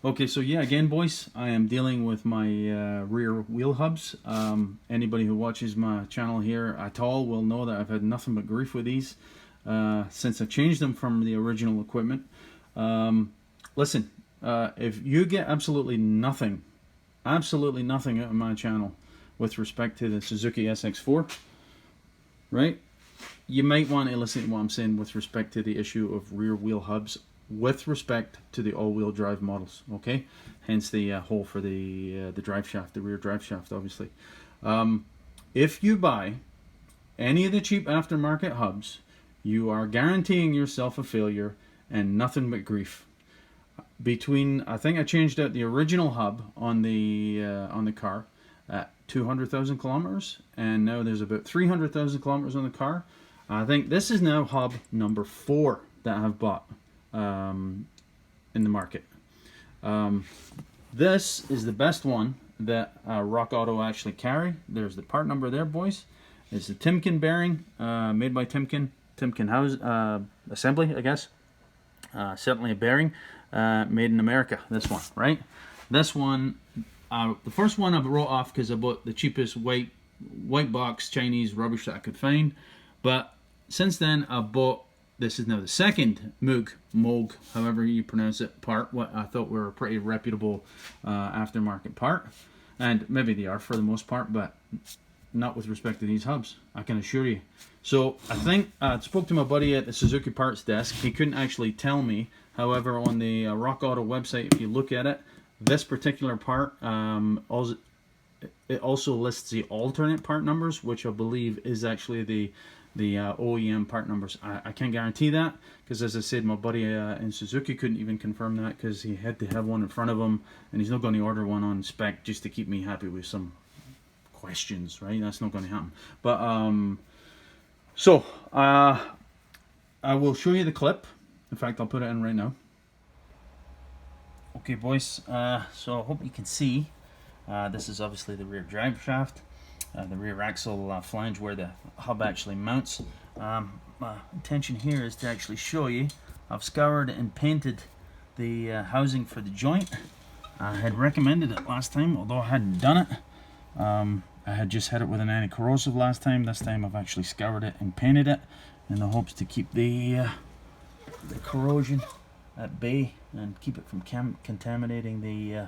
Okay, so yeah, again, boys, I am dealing with my rear wheel hubs. Anybody who watches my channel here at all will know that I've had nothing but grief with these since I changed them from the original equipment. Listen, if you get absolutely nothing out of my channel with respect to the Suzuki SX4, right, you might want to listen to what I'm saying with respect to the issue of rear wheel hubs with respect to the all-wheel drive models, okay? Hence the hole for the drive shaft, the rear drive shaft, obviously. If you buy any of the cheap aftermarket hubs, you are guaranteeing yourself a failure and nothing but grief. Between, I think I changed out the original hub on the car at 200,000 kilometers, and now there's about 300,000 kilometers on the car. I think this is now hub number 4 that I've bought in the market. This is the best one that Rock Auto actually carry. There's the part number there, boys. It's the Timken bearing, made by Timken House Assembly, I guess. Certainly a bearing made in America. This one, right? This one, the first one I wrote off because I bought the cheapest white box Chinese rubbish that I could find. But since then, I bought, this is now the second Moog, however you pronounce it, part, what I thought were a pretty reputable aftermarket part. And maybe they are for the most part, but not with respect to these hubs, I can assure you. So I think I spoke to my buddy at the Suzuki parts desk. He couldn't actually tell me. However, on the Rock Auto website, if you look at it, this particular part, it also lists the alternate part numbers, which I believe is actually the OEM part numbers. I can't guarantee that because, as I said, my buddy in Suzuki couldn't even confirm that because he had to have one in front of him, and he's not going to order one on spec just to keep me happy with some questions, right? That's not going to happen. But so I will show you the clip. In fact, I'll put it in right now. Okay, boys. So I hope you can see. This is obviously the rear drive shaft. The rear axle flange where the hub actually mounts. My intention here is to actually show you. I've scoured and painted the housing for the joint. I had recommended it last time, although I hadn't done it. I had just had it with an anti-corrosive last time. This time I've actually scoured it and painted it in the hopes to keep the corrosion at bay and keep it from contaminating the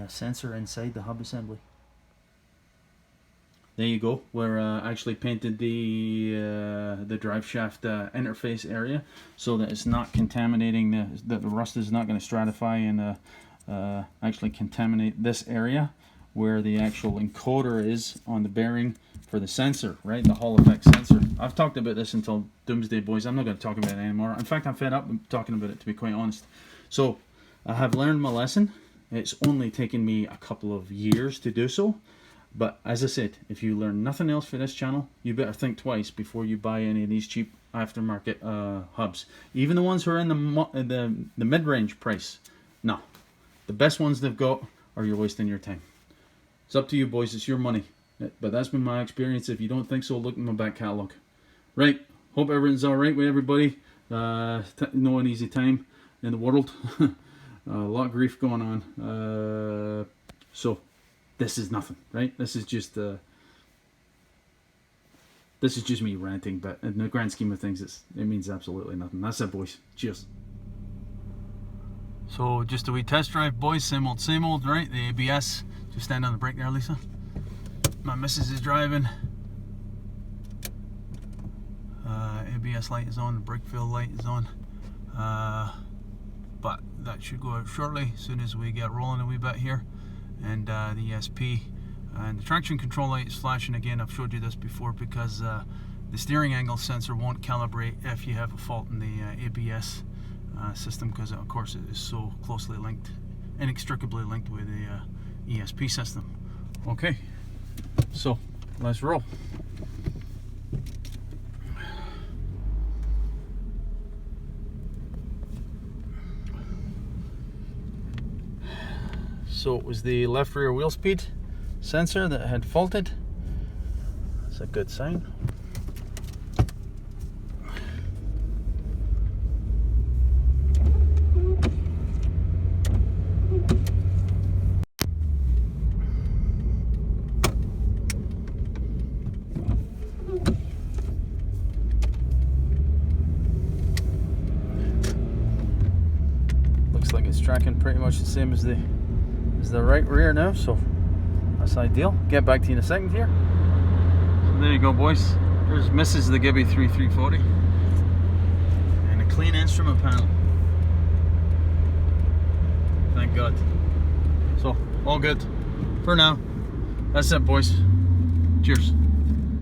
sensor inside the hub assembly. There you go. We're actually painted the drive shaft interface area so that it's not contaminating, that the rust is not going to stratify and actually contaminate this area where the actual encoder is on the bearing for the sensor, right? The Hall effect sensor. I've talked about this until doomsday, boys. I'm not going to talk about it anymore. In fact, I'm fed up with talking about it, to be quite honest. So I have learned my lesson. It's only taken me a couple of years to do so. But as I said, if you learn nothing else for this channel, you better think twice before you buy any of these cheap aftermarket hubs. Even the ones who are in the mid-range price. No. The best ones they've got, or you're wasting your time. It's up to you, boys. It's your money. But that's been my experience. If you don't think so, look in my back catalog. Right. Hope everything's all right with everybody. No an easy time in the world. A lot of grief going on. So this is nothing, right? This is just me ranting. But in the grand scheme of things, it means absolutely nothing. That's it, boys. Cheers. So just a wee test drive, boys. Same old, right? The ABS. Just stand on the brake there, Lisa. My missus is driving. ABS light is on, the brake fill light is on. But that should go out shortly, as soon as we get rolling a wee bit here. And the ESP and the traction control light is flashing again. I've showed you this before because the steering angle sensor won't calibrate if you have a fault in the ABS system, because of course it is so closely linked, inextricably linked with the ESP system. Okay, so let's roll. So it was the left rear wheel speed sensor that had faulted. That's a good sign. looks like it's tracking pretty much the same as the right rear now, so that's ideal. Get back to you in a second here. So there you go, boys. There's Mrs. the Gibby 3340 and a clean instrument panel. Thank God. So all good for now. That's it, boys. Cheers.